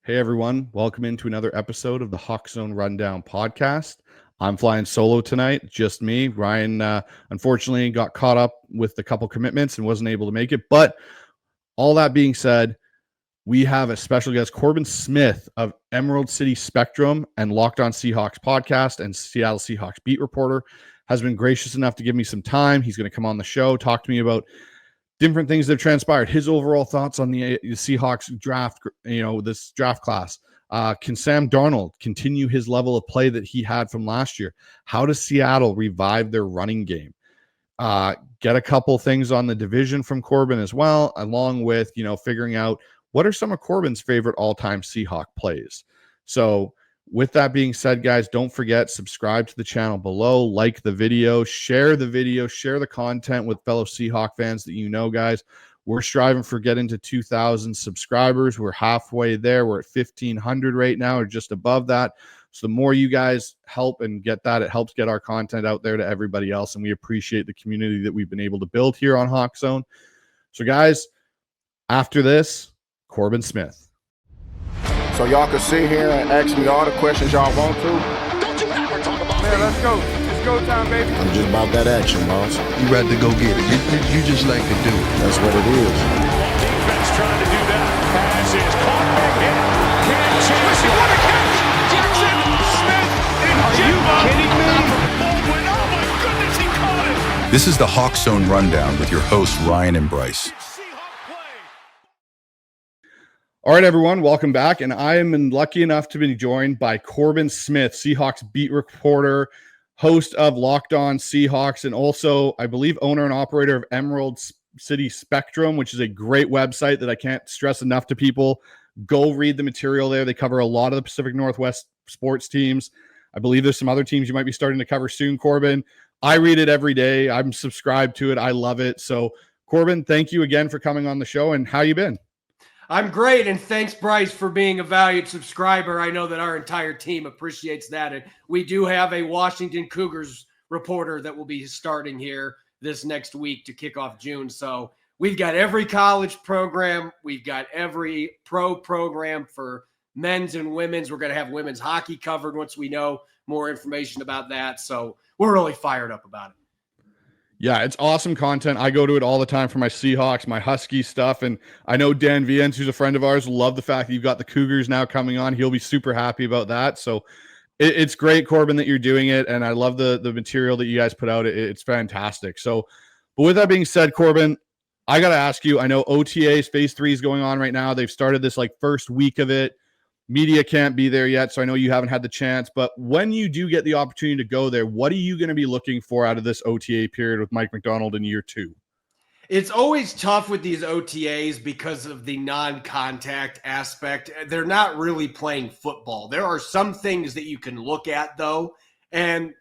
Hey everyone, welcome into another episode of the Hawk Zone Rundown podcast. I'm flying solo tonight, just me. Ryan unfortunately got caught up with a couple commitments and wasn't able to make it. But all that being said, we have a special guest, Corbin Smith of Emerald City Spectrum and Locked On Seahawks podcast and Seattle Seahawks beat reporter, has been gracious enough to give me some time. He's going to come on the show, talk to me about different things that have transpired, his overall thoughts on the Seahawks draft, this draft class. Can Sam Darnold continue his level of play that he had from last year? How does Seattle revive their running game? Get a couple things on the division from Corbin as well, along with, figuring out what are some of Corbin's favorite all-time Seahawk plays. So with that being said, guys, don't forget, subscribe to the channel below, like the video, share the content with fellow Seahawk fans that you know, guys. We're striving for getting to 2,000 subscribers. We're halfway there. We're at 1,500 right now, or just above that. So the more you guys help and get that, it helps get our content out there to everybody else, and we appreciate the community that we've been able to build here on Hawk Zone. So, guys, after this, Corbin Smith. So y'all can sit here and ask me all the questions y'all want to. Don't you ever talk about me. Let's go. It's go time, baby. I'm just about that action, boss. You ready to go get it. You just like to do it. That's what it is. Defense trying to do that. Pass is caught back in. Can't chase it. What a catch! Jackson Smith and Are you kidding me? Baldwin. Oh my goodness, he caught it. This is the Hawk Zone Rundown with your hosts, Ryan and Bryce. All right, everyone, welcome back. And I am lucky enough to be joined by Corbin Smith, Seahawks beat reporter, host of Locked On Seahawks, and also, I believe, owner and operator of Emerald City Spectrum, which is a great website that I can't stress enough to people. Go read the material there. They cover a lot of the Pacific Northwest sports teams. I believe there's some other teams you might be starting to cover soon, Corbin. I read it every day. I'm subscribed to it. I love it. So, Corbin, thank you again for coming on the show. And how you been? I'm great, and thanks, Bryce, for being a valued subscriber. I know that our entire team appreciates that, and we do have a Washington Cougars reporter that will be starting here this next week to kick off June. So we've got every college program. We've got every pro program for men's and women's. We're going to have women's hockey covered once we know more information about that. So we're really fired up about it. Yeah, it's awesome content. I go to it all the time for my Seahawks, my Husky stuff. And I know Dan Viens, who's a friend of ours, will love the fact that you've got the Cougars now coming on. He'll be super happy about that. So it's great, Corbin, that you're doing it. And I love the material that you guys put out. It's fantastic. So, but with that being said, Corbin, I got to ask you, I know OTA's phase 3 is going on right now. They've started this first week of it. Media can't be there yet, so I know you haven't had the chance. But when you do get the opportunity to go there, what are you going to be looking for out of this OTA period with Mike McDonald in year 2? It's always tough with these OTAs because of the non-contact aspect. They're not really playing football. There are some things that you can look at, though. And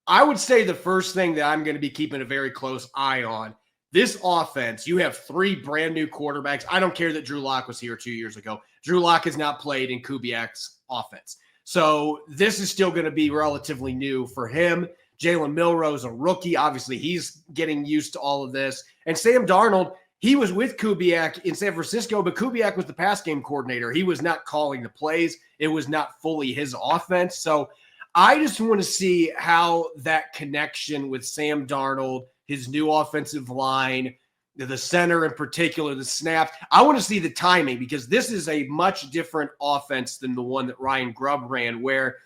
I would say the first thing that I'm going to be keeping a very close eye on, this offense, you have 3 brand new quarterbacks. I don't care that Drew Lock was here 2 years ago. Drew Lock has not played in Kubiak's offense. So this is still going to be relatively new for him. Jalen Milroe's a rookie. Obviously, he's getting used to all of this. And Sam Darnold, he was with Kubiak in San Francisco, but Kubiak was the pass game coordinator. He was not calling the plays. It was not fully his offense. So I just want to see how that connection with Sam Darnold, his new offensive line, the center in particular, the snaps. I want to see the timing because this is a much different offense than the one that Ryan Grubb ran, where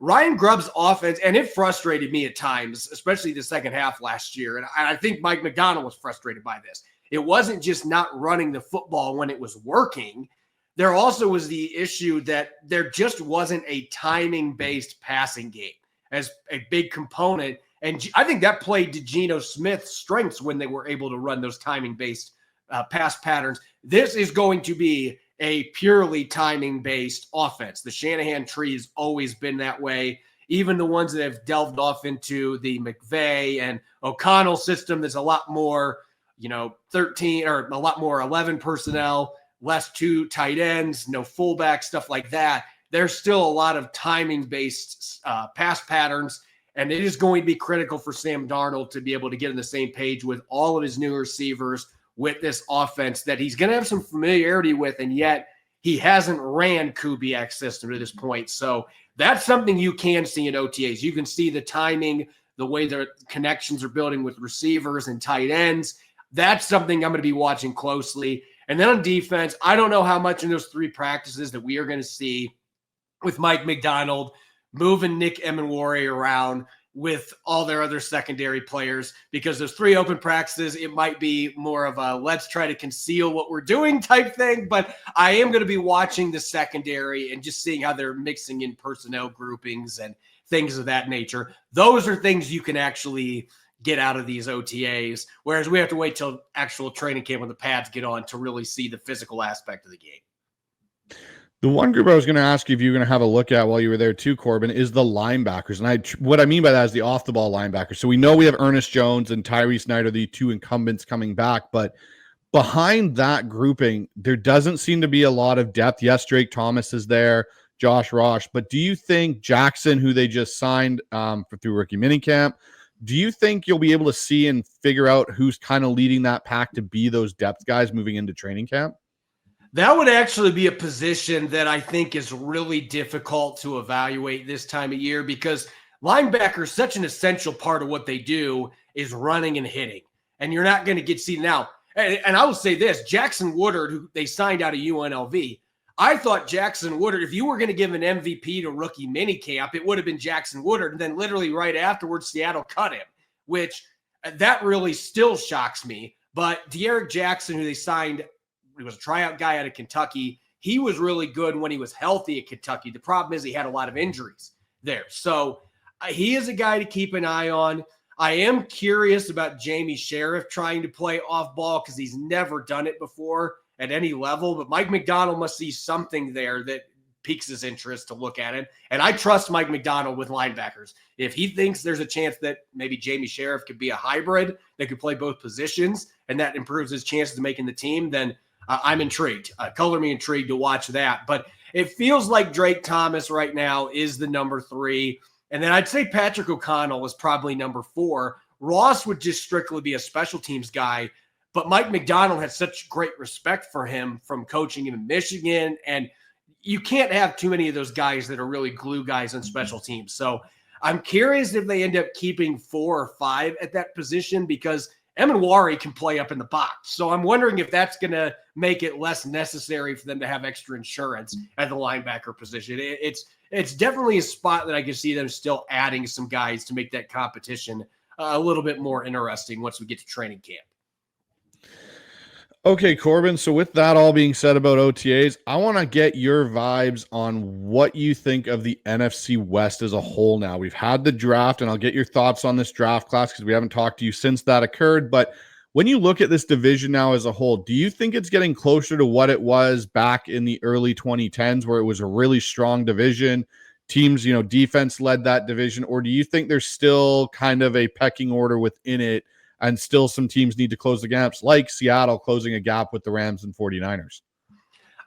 Ryan Grubb's offense, and it frustrated me at times, especially the second half last year. And I think Mike McDonald was frustrated by this. It wasn't just not running the football when it was working. There also was the issue that there just wasn't a timing-based passing game as a big component. And I think that played to Geno Smith's strengths when they were able to run those timing-based pass patterns. This is going to be a purely timing-based offense. The Shanahan tree has always been that way. Even the ones that have delved off into the McVay and O'Connell system, there's a lot more, 13 or a lot more 11 personnel, less 2 tight ends, no fullback, stuff like that. There's still a lot of timing-based pass patterns. And it is going to be critical for Sam Darnold to be able to get on the same page with all of his new receivers, with this offense that he's going to have some familiarity with, and yet he hasn't ran Kubiak's system to this point. So that's something you can see in OTAs. You can see the timing, the way their connections are building with receivers and tight ends. That's something I'm going to be watching closely. And then on defense, I don't know how much in those 3 practices that we are going to see with Mike McDonald moving Nick Emenwari around with all their other secondary players, because those 3 open practices, it might be more of a let's try to conceal what we're doing type thing. But I am going to be watching the secondary and just seeing how they're mixing in personnel groupings and things of that nature. Those are things you can actually get out of these OTAs, whereas we have to wait till actual training camp when the pads get on to really see the physical aspect of the game. The one group I was going to ask you if you were going to have a look at while you were there too, Corbin, is the linebackers. And what I mean by that is the off-the-ball linebackers. So we know we have Ernest Jones and Tyree Snyder, the 2 incumbents coming back, but behind that grouping, there doesn't seem to be a lot of depth. Yes, Drake Thomas is there, Josh Rosh, but do you think Jackson, who they just signed through rookie minicamp, do you think you'll be able to see and figure out who's kind of leading that pack to be those depth guys moving into training camp? That would actually be a position that I think is really difficult to evaluate this time of year, because linebacker is such an essential part of what they do is running and hitting. And you're not going to get seen now. And I will say this, Jackson Woodard, who they signed out of UNLV, I thought Jackson Woodard, if you were going to give an MVP to rookie minicamp, it would have been Jackson Woodard. And then literally right afterwards, Seattle cut him, which that really still shocks me. But De'Aaron Jackson, who they signed, he was a tryout guy out of Kentucky. He was really good when he was healthy at Kentucky. The problem is he had a lot of injuries there. So he is a guy to keep an eye on. I am curious about Jamie Sheriff trying to play off ball because he's never done it before at any level. But Mike McDonald must see something there that piques his interest to look at him. And I trust Mike McDonald with linebackers. If he thinks there's a chance that maybe Jamie Sheriff could be a hybrid that could play both positions and that improves his chances of making the team, then I'm intrigued. Color me intrigued to watch that. But it feels like Drake Thomas right now is the number 3. And then I'd say Patrick O'Connell is probably number 4. Ross would just strictly be a special teams guy. But Mike McDonald had such great respect for him from coaching him in Michigan. And you can't have too many of those guys that are really glue guys on special teams. So I'm curious if they end up keeping 4 or 5 at that position, because Emenwari can play up in the box. So I'm wondering if that's going to make it less necessary for them to have extra insurance at the linebacker position. It's definitely a spot that I can see them still adding some guys to make that competition a little bit more interesting once we get to training camp. Okay, Corbin. So with that all being said about OTAs, I want to get your vibes on what you think of the NFC West as a whole now. We've had the draft, and I'll get your thoughts on this draft class because we haven't talked to you since that occurred. But when you look at this division now as a whole, do you think it's getting closer to what it was back in the early 2010s, where it was a really strong division? Teams, defense led that division, or do you think there's still kind of a pecking order within it and still some teams need to close the gaps, like Seattle closing a gap with the Rams and 49ers?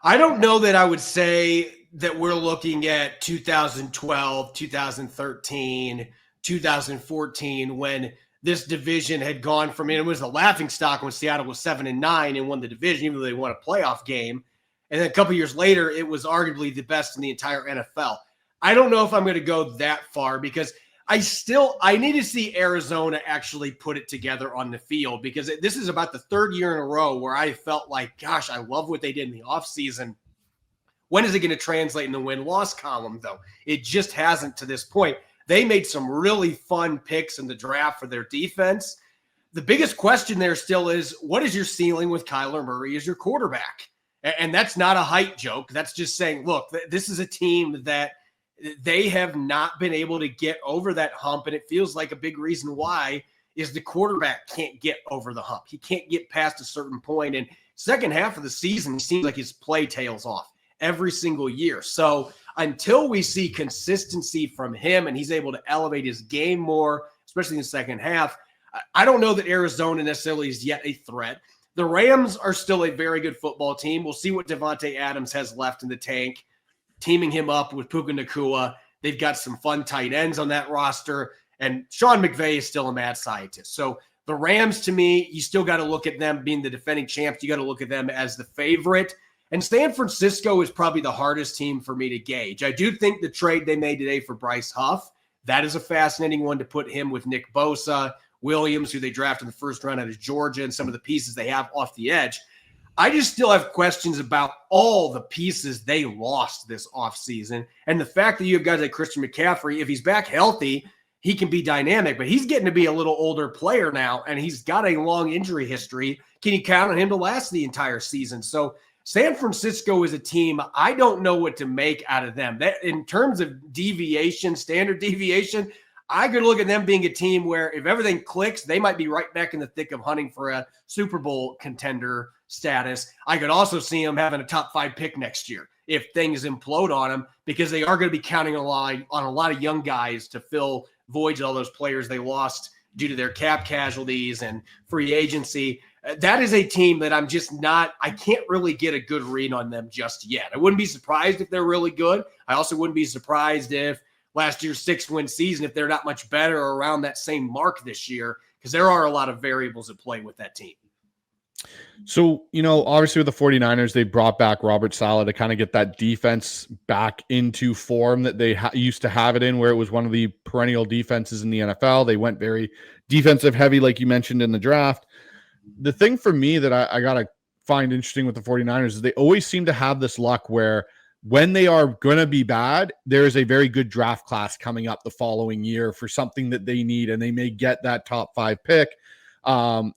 I don't know that I would say that we're looking at 2012, 2013, 2014, when this division had gone from, it was a laughing stock when Seattle was 7-9 and won the division, even though they won a playoff game. And then a couple years later, it was arguably the best in the entire NFL. I don't know if I'm going to go that far, because I need to see Arizona actually put it together on the field, because this is about the 3rd year in a row where I felt like, gosh, I love what they did in the offseason. When is it going to translate in the win-loss column, though? It just hasn't to this point. They made some really fun picks in the draft for their defense. The biggest question there still is, what is your ceiling with Kyler Murray as your quarterback? And that's not a height joke. That's just saying, look, this is a team that they have not been able to get over that hump, and it feels like a big reason why is the quarterback can't get over the hump. He can't get past a certain point, and second half of the season, it seems like his play tails off every single year. So until we see consistency from him and he's able to elevate his game more, especially in the second half, I don't know that Arizona necessarily is yet a threat. The Rams are still a very good football team. We'll see what Devontae Adams has left in the tank. Teaming him up with Puka Nacua. They've got some fun tight ends on that roster. And Sean McVay is still a mad scientist. So the Rams, to me, you still got to look at them being the defending champs. You got to look at them as the favorite. And San Francisco is probably the hardest team for me to gauge. I do think the trade they made today for Bryce Huff, that is a fascinating one to put him with Nick Bosa, Williams, who they drafted in the first round out of Georgia, and some of the pieces they have off the edge. I just still have questions about all the pieces they lost this offseason. And the fact that you have guys like Christian McCaffrey, if he's back healthy, he can be dynamic, but he's getting to be a little older player now, and he's got a long injury history. Can you count on him to last the entire season? So San Francisco is a team, I don't know what to make out of them. That, in terms of deviation, standard deviation, I could look at them being a team where if everything clicks, they might be right back in the thick of hunting for a Super Bowl contender status. I could also see them having a top 5 pick next year if things implode on them, because they are going to be counting on a lot of young guys to fill voids, all those players they lost due to their cap casualties and free agency. That is a team that I can't really get a good read on them just yet. I wouldn't be surprised if they're really good. I also wouldn't be surprised if last year's 6-win season, if they're not much better or around that same mark this year, because there are a lot of variables at play with that team. So, obviously with the 49ers, they brought back Robert Saleh to kind of get that defense back into form that they used to have it in, where it was one of the perennial defenses in the NFL. They went very defensive heavy, like you mentioned in the draft. The thing for me that I got to find interesting with the 49ers is they always seem to have this luck where when they are going to be bad, there is a very good draft class coming up the following year for something that they need, and they may get that top 5 pick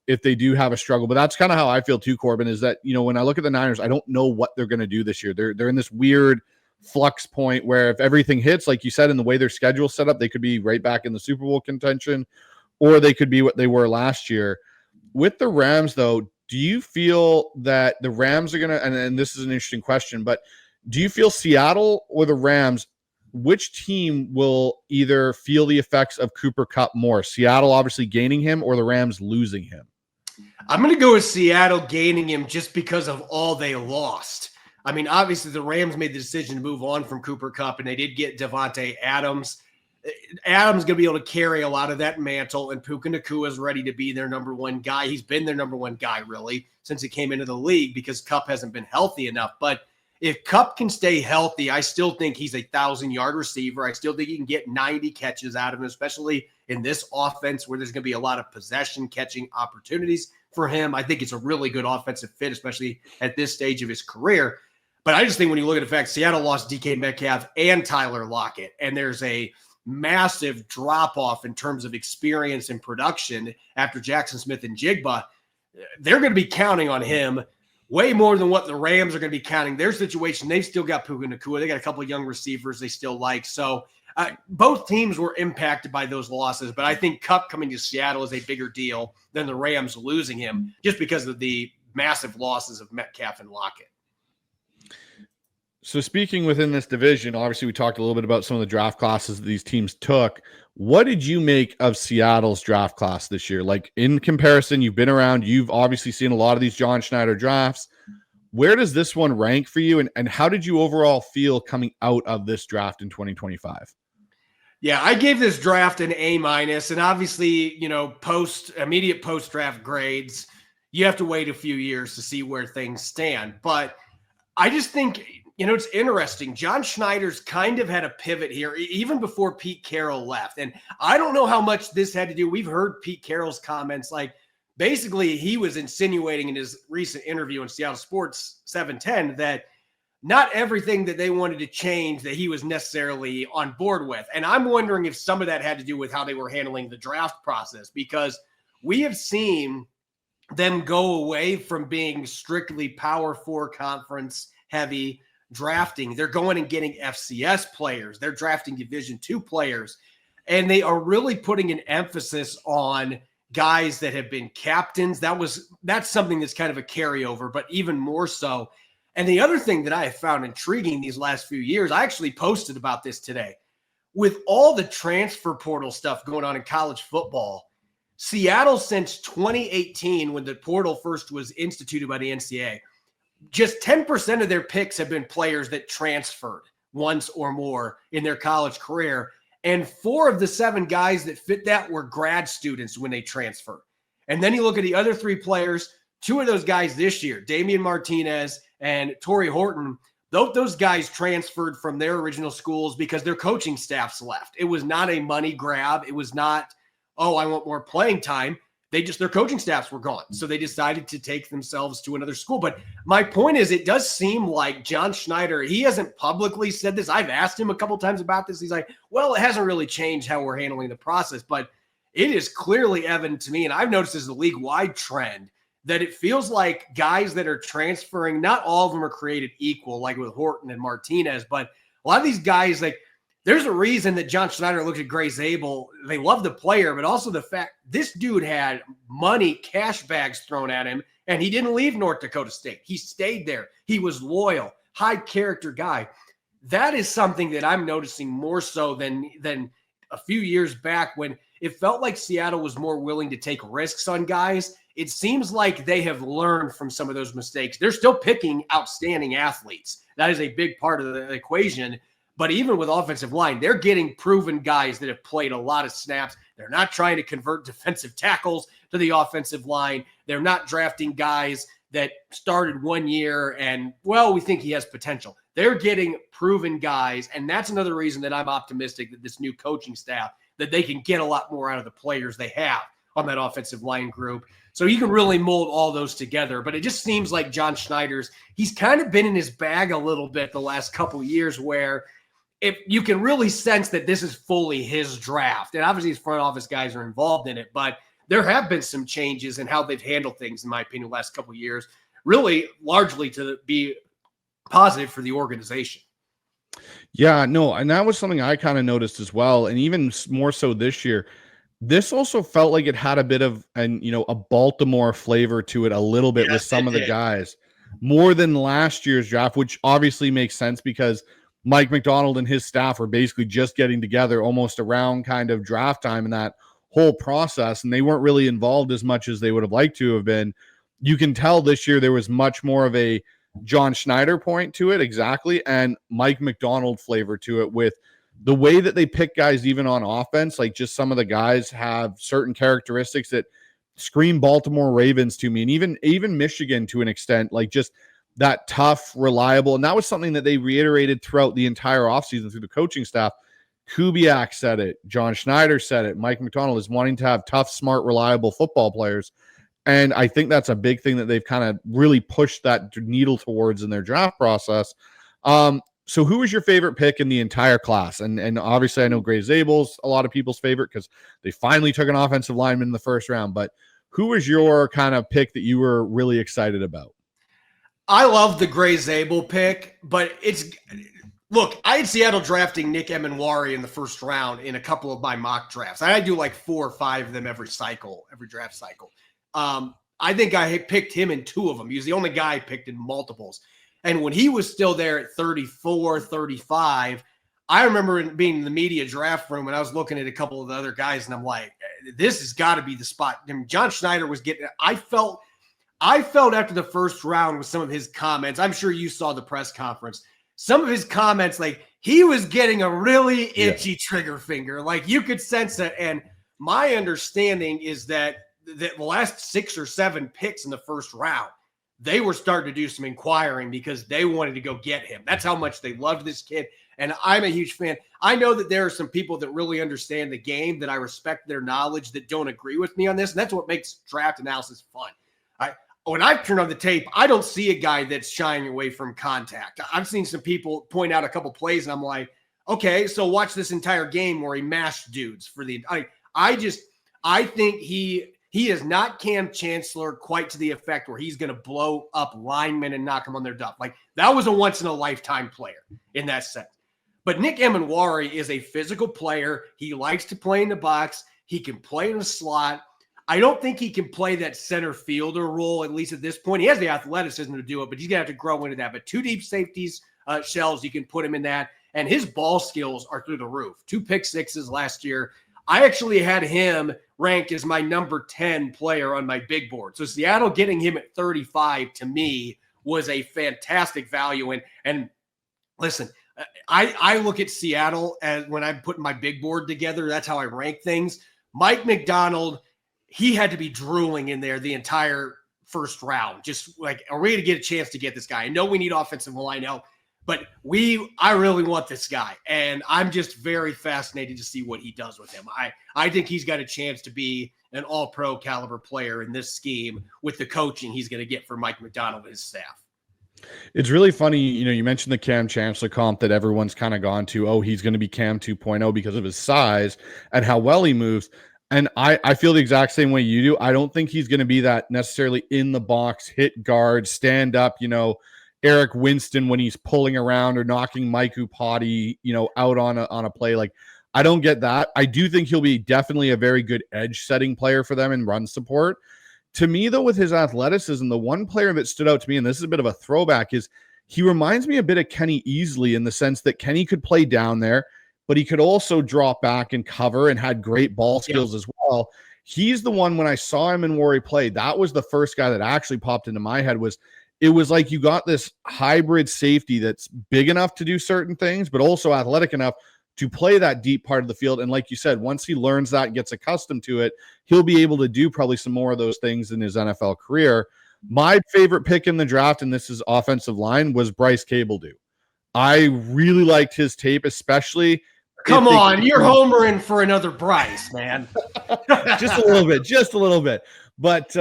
if they do have a struggle. But that's kind of how I feel too, Corbin, is that, when I look at the Niners, I don't know what they're going to do this year. They're in this weird flux point where if everything hits, like you said, in the way their schedule set up, they could be right back in the Super Bowl contention, or they could be what they were last year. With the Rams, though, do you feel that the Rams are going to, and this is an interesting question, but do you feel Seattle or the Rams, which team will either feel the effects of Cooper Kupp more? Seattle obviously gaining him, or the Rams losing him? I'm going to go with Seattle gaining him just because of all they lost. I mean, obviously the Rams made the decision to move on from Cooper Kupp, and they did get Devontae Adams. Adams going to be able to carry a lot of that mantle, and Puka Nacua is ready to be their number one guy. He's been their number one guy, really, since he came into the league, because Kupp hasn't been healthy enough. But if Kupp can stay healthy, I still think he's a 1,000-yard receiver. I still think you can get 90 catches out of him, especially in this offense where there's going to be a lot of possession catching opportunities for him. I think it's a really good offensive fit, especially at this stage of his career. But I just think when you look at the fact Seattle lost DK Metcalf and Tyler Lockett, and there's a massive drop-off in terms of experience and production after Jackson Smith and Jigba, they're going to be counting on him way more than what the Rams are going to be counting. Their situation, they've still got Puka Nacua. They got a couple of young receivers they still like. So both teams were impacted by those losses, but I think Kupp coming to Seattle is a bigger deal than the Rams losing him just because of the massive losses of Metcalf and Lockett. So speaking within this division, obviously we talked a little bit about some of the draft classes that these teams took. What did you make of Seattle's draft class this year? Like, in comparison, you've been around, you've obviously seen a lot of these John Schneider drafts. Where does this one rank for you? And how did you overall feel coming out of this draft in 2025? Yeah, I gave this draft an A-, and obviously, immediate post-draft grades, you have to wait a few years to see where things stand. But I just think, it's interesting. John Schneider's kind of had a pivot here, even before Pete Carroll left. And I don't know how much this had to do. We've heard Pete Carroll's comments. Like, basically, he was insinuating in his recent interview in Seattle Sports 710 that not everything that they wanted to change that he was necessarily on board with. And I'm wondering if some of that had to do with how they were handling the draft process, because we have seen them go away from being strictly Power 4 conference heavy drafting. They're going and getting FCS players. They're drafting Division II players. And they are really putting an emphasis on guys that have been captains. That's something that's kind of a carryover, but even more so. And the other thing that I have found intriguing these last few years, I actually posted about this today. With all the transfer portal stuff going on in college football, Seattle since 2018, when the portal first was instituted by the NCAA, just 10% of their picks have been players that transferred once or more in their college career. And 4 of the 7 guys that fit that were grad students when they transferred. And then you look at the other 3 players, two of those guys this year, Damian Martinez and Torrey Horton, those guys transferred from their original schools because their coaching staffs left. It was not a money grab. It was not, oh, I want more playing time. Their coaching staffs were gone. So they decided to take themselves to another school. But my point is, it does seem like John Schneider, he hasn't publicly said this. I've asked him a couple times about this. He's like, well, it hasn't really changed how we're handling the process, but it is clearly evident to me. And I've noticed as a league-wide trend that it feels like guys that are transferring, not all of them are created equal, like with Horton and Martinez, but a lot of these guys, like, there's a reason that John Schneider looked at Gray Zabel. They love the player, but also the fact this dude had money, cash bags thrown at him, and he didn't leave North Dakota State. He stayed there. He was loyal, high character guy. That is something that I'm noticing more so than a few years back when it felt like Seattle was more willing to take risks on guys. It seems like they have learned from some of those mistakes. They're still picking outstanding athletes. That is a big part of the equation. But even with offensive line, they're getting proven guys that have played a lot of snaps. They're not trying to convert defensive tackles to the offensive line. They're not drafting guys that started 1 year and, well, we think he has potential. They're getting proven guys, and that's another reason that I'm optimistic that this new coaching staff, that they can get a lot more out of the players they have on that offensive line group. So you can really mold all those together. But it just seems like John Schneider's, he's kind of been in his bag a little bit the last couple of years where if you can really sense that this is fully his draft. And obviously his front office guys are involved in it, but there have been some changes in how they've handled things, in my opinion, the last couple of years, really largely to be positive for the organization. Yeah, no, and that was something I kind of noticed as well. And even more so this year, this also felt like it had a bit of a Baltimore flavor to it a little bit with some of the guys, more than last year's draft, which obviously makes sense because Mike McDonald and his staff are basically just getting together almost around kind of draft time and that whole process, and they weren't really involved as much as they would have liked to have been. You can tell this year there was much more of a John Schneider point to it, exactly, and Mike McDonald flavor to it with the way that they pick guys even on offense. Like, just some of the guys have certain characteristics that scream Baltimore Ravens to me, and even Michigan to an extent, like just that tough, reliable. And that was something that they reiterated throughout the entire offseason through the coaching staff. Kubiak said it. John Schneider said it. Mike McDonald is wanting to have tough, smart, reliable football players. And I think that's a big thing that they've kind of really pushed that needle towards in their draft process. So who was your favorite pick in the entire class? And obviously I know Gray Zabel's a lot of people's favorite because they finally took an offensive lineman in the first round. But who was your kind of pick that you were really excited about? I love the Gray Zabel pick, but look, I had Seattle drafting Nick Emenwari in the first round in a couple of my mock drafts. I do like 4 or 5 of them every draft cycle. I think I picked him in 2 of them. He was the only guy I picked in multiples. And when he was still there at 34, 35, I remember being in the media draft room and I was looking at a couple of the other guys and I'm like, this has got to be the spot. I mean, John Schneider was getting – I felt after the first round with some of his comments, I'm sure you saw the press conference, some of his comments, like he was getting a really itchy trigger finger. Like you could sense it. And my understanding is that the last 6 or 7 picks in the first round, they were starting to do some inquiring because they wanted to go get him. That's how much they loved this kid. And I'm a huge fan. I know that there are some people that really understand the game, that I respect their knowledge, that don't agree with me on this. And that's what makes draft analysis fun. When I turn on the tape, I don't see a guy that's shying away from contact. I've seen some people point out a couple plays, and I'm like, okay, so watch this entire game where he mashed dudes for the. I think he is not Cam Chancellor quite to the effect where he's going to blow up linemen and knock them on their duff. Like that was a once in a lifetime player in that sense. But Nick Emenwari is a physical player. He likes to play in the box. He can play in the slot. I don't think he can play that center fielder role, at least at this point. He has the athleticism to do it, but he's going to have to grow into that. But 2 deep safeties, shells, you can put him in that. And his ball skills are through the roof. 2 pick sixes last year. I actually had him ranked as my number 10 player on my big board. So Seattle getting him at 35 to me was a fantastic value. And listen, I look at Seattle as when I'm putting my big board together, that's how I rank things. Mike McDonald, he had to be drooling in there the entire first round. Just like, are we going to get a chance to get this guy? I know we need offensive line help, but I really want this guy. And I'm just very fascinated to see what he does with him. I think he's got a chance to be an all-pro caliber player in this scheme with the coaching he's going to get from Mike McDonald and his staff. It's really funny, you mentioned the Cam Chancellor comp that everyone's kind of gone to, oh, he's going to be Cam 2.0 because of his size and how well he moves. And I feel the exact same way you do. I don't think he's going to be that necessarily in the box, hit guard, stand up, Eric Winston when he's pulling around or knocking Mike Upati, out on a play. Like, I don't get that. I do think he'll be definitely a very good edge setting player for them in run support. To me, though, with his athleticism, the one player that stood out to me, and this is a bit of a throwback, is he reminds me a bit of Kenny Easley in the sense that Kenny could play down there, but he could also drop back and cover and had great ball skills as well. He's the one, when I saw him in Warrior play, that was the first guy that actually popped into my head. It was like you got this hybrid safety that's big enough to do certain things, but also athletic enough to play that deep part of the field. And like you said, once he learns that and gets accustomed to it, he'll be able to do probably some more of those things in his NFL career. My favorite pick in the draft, and this is offensive line, was Bryce Cable-Dew. I really liked his tape, especially. Come on, you're homering for another Bryce, man. just a little bit. But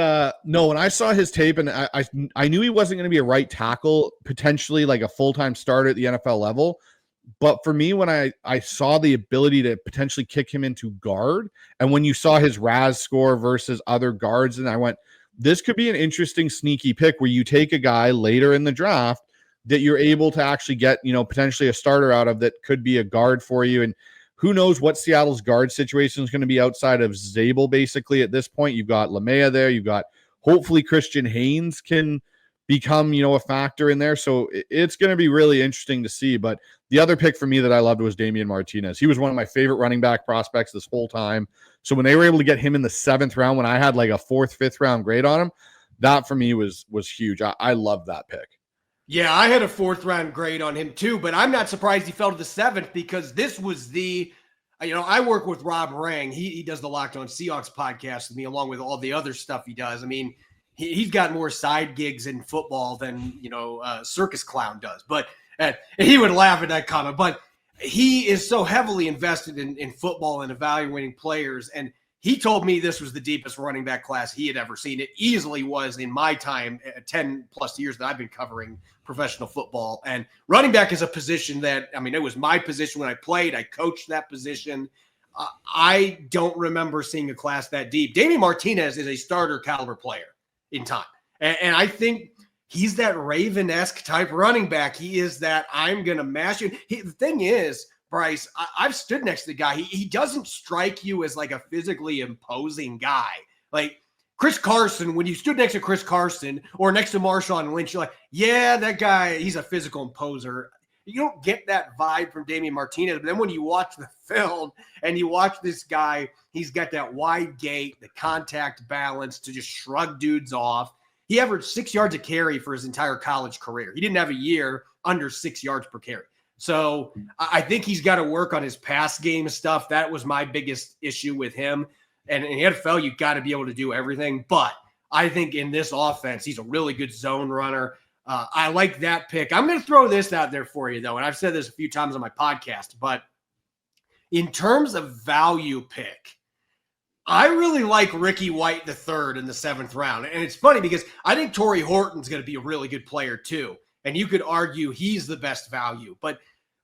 no, when I saw his tape, and I knew he wasn't going to be a right tackle, potentially like a full-time starter at the NFL level. But for me, when I saw the ability to potentially kick him into guard, and when you saw his RAS score versus other guards, and I went, this could be an interesting sneaky pick where you take a guy later in the draft that you're able to actually get, potentially a starter out of that could be a guard for you. And who knows what Seattle's guard situation is going to be outside of Zabel, basically, at this point. You've got LaMea there. You've got, hopefully, Christian Haynes can become, a factor in there. So it's going to be really interesting to see. But the other pick for me that I loved was Damian Martinez. He was one of my favorite running back prospects this whole time. So when they were able to get him in the 7th round, when I had like a 4th, 5th round grade on him, that for me was huge. I loved that pick. Yeah, I had a 4th round grade on him too, but I'm not surprised he fell to the 7th because this was I work with Rob Rang. He does the Locked On Seahawks podcast with me along with all the other stuff he does. I mean, he's got more side gigs in football than, Circus Clown does, but he would laugh at that comment, but he is so heavily invested in football and evaluating players. And he told me this was the deepest running back class he had ever seen. It easily was in my time, 10 plus years that I've been covering professional football. And running back is a position that, it was my position when I played. I coached that position. I don't remember seeing a class that deep. Damian Martinez is a starter caliber player in time. And I think he's that Raven-esque type running back. He is that I'm going to mash you. The thing is, Bryce, I've stood next to the guy. He doesn't strike you as like a physically imposing guy. Like Chris Carson, when you stood next to Chris Carson or next to Marshawn Lynch, you're like, yeah, that guy, he's a physical imposer. You don't get that vibe from Damian Martinez. But then when you watch the film and you watch this guy, he's got that wide gait, the contact balance to just shrug dudes off. He averaged 6 yards a carry for his entire college career. He didn't have a year under 6 yards per carry. So I think he's got to work on his pass game stuff. That was my biggest issue with him. And in the NFL, you've got to be able to do everything. But I think in this offense, he's a really good zone runner. I like that pick. I'm going to throw this out there for you, though, and I've said this a few times on my podcast, but in terms of value pick, I really like Ricky White III in the 7th round. And it's funny because I think Torrey Horton's going to be a really good player, too. And you could argue he's the best value. But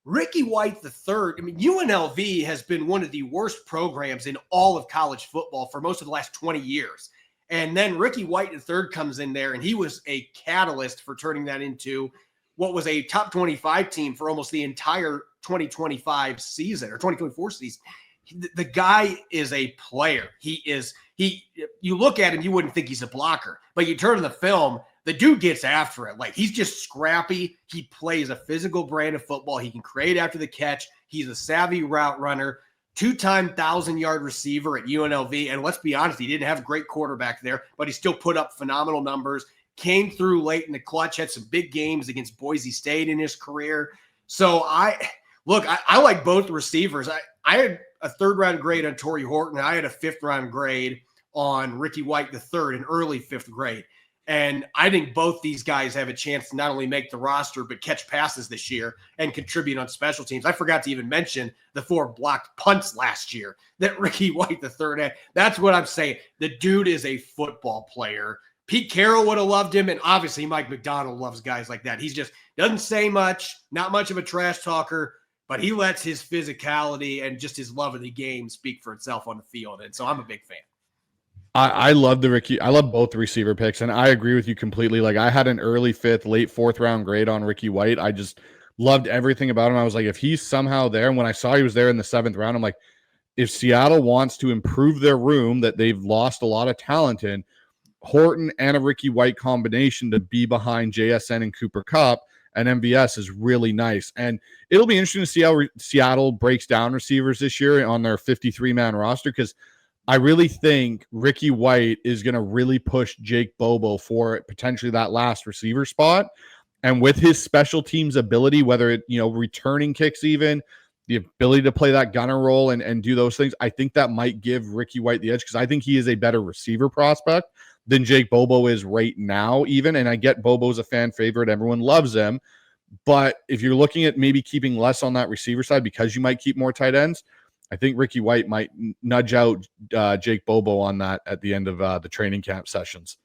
Ricky White III, UNLV has been one of the worst programs in all of college football for most of the last 20 years. And then Ricky White III comes in there, and he was a catalyst for turning that into what was a top 25 team for almost the entire 2025 season or 2024 season. The guy is a player. You look at him, you wouldn't think he's a blocker, but you turn to the film, the dude gets after it. Like, he's just scrappy. He plays a physical brand of football. He can create after the catch. He's a savvy route runner. 2-time 1,000-yard receiver at UNLV. And let's be honest, he didn't have a great quarterback there, but he still put up phenomenal numbers, came through late in the clutch, had some big games against Boise State in his career. So I like both receivers. I had a 3rd-round grade on Torrey Horton. I had a 5th-round grade on Ricky White III, an early 5th grade. And I think both these guys have a chance to not only make the roster, but catch passes this year and contribute on special teams. I forgot to even mention the 4 blocked punts last year that Ricky White, the third end. That's what I'm saying. The dude is a football player. Pete Carroll would have loved him, and obviously Mike McDonald loves guys like that. He's just doesn't say much, not much of a trash talker, but he lets his physicality and just his love of the game speak for itself on the field. And so I'm a big fan. I love I love both the receiver picks, and I agree with you completely. Like, I had an early 5th, late 4th round grade on Ricky White. I just loved everything about him. I was like, if he's somehow there, and when I saw he was there in the 7th round, I'm like, if Seattle wants to improve their room that they've lost a lot of talent in, Horton and a Ricky White combination to be behind JSN and Cooper Kupp and MVS is really nice. And it'll be interesting to see how Seattle breaks down receivers this year on their 53-man roster, because I really think Ricky White is going to really push Jake Bobo for potentially that last receiver spot. And with his special teams ability, whether it, returning kicks, even the ability to play that gunner role and do those things, I think that might give Ricky White the edge, because I think he is a better receiver prospect than Jake Bobo is right now even. And I get Bobo's a fan favorite. Everyone loves him. But if you're looking at maybe keeping less on that receiver side because you might keep more tight ends, I think Ricky White might nudge out Jake Bobo on that at the end of the training camp sessions.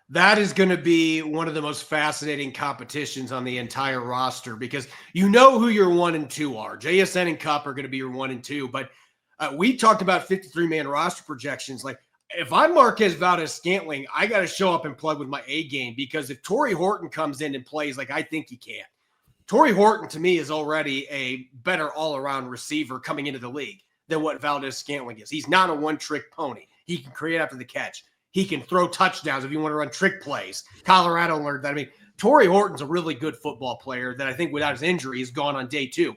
That is going to be one of the most fascinating competitions on the entire roster, because you know who your 1 and 2 are. JSN and Kupp are going to be your 1 and 2. But we talked about 53-man roster projections. Like, if I'm Marquez Valdez-Scantling, I got to show up and plug with my A game, because if Torrey Horton comes in and plays like I think he can, Torrey Horton to me is already a better all-around receiver coming into the league than what Valdez-Scantling is. He's not a one-trick pony. He can create after the catch. He can throw touchdowns if you want to run trick plays. Colorado learned that. I mean, Torrey Horton's a really good football player that I think without his injury is gone on day 2.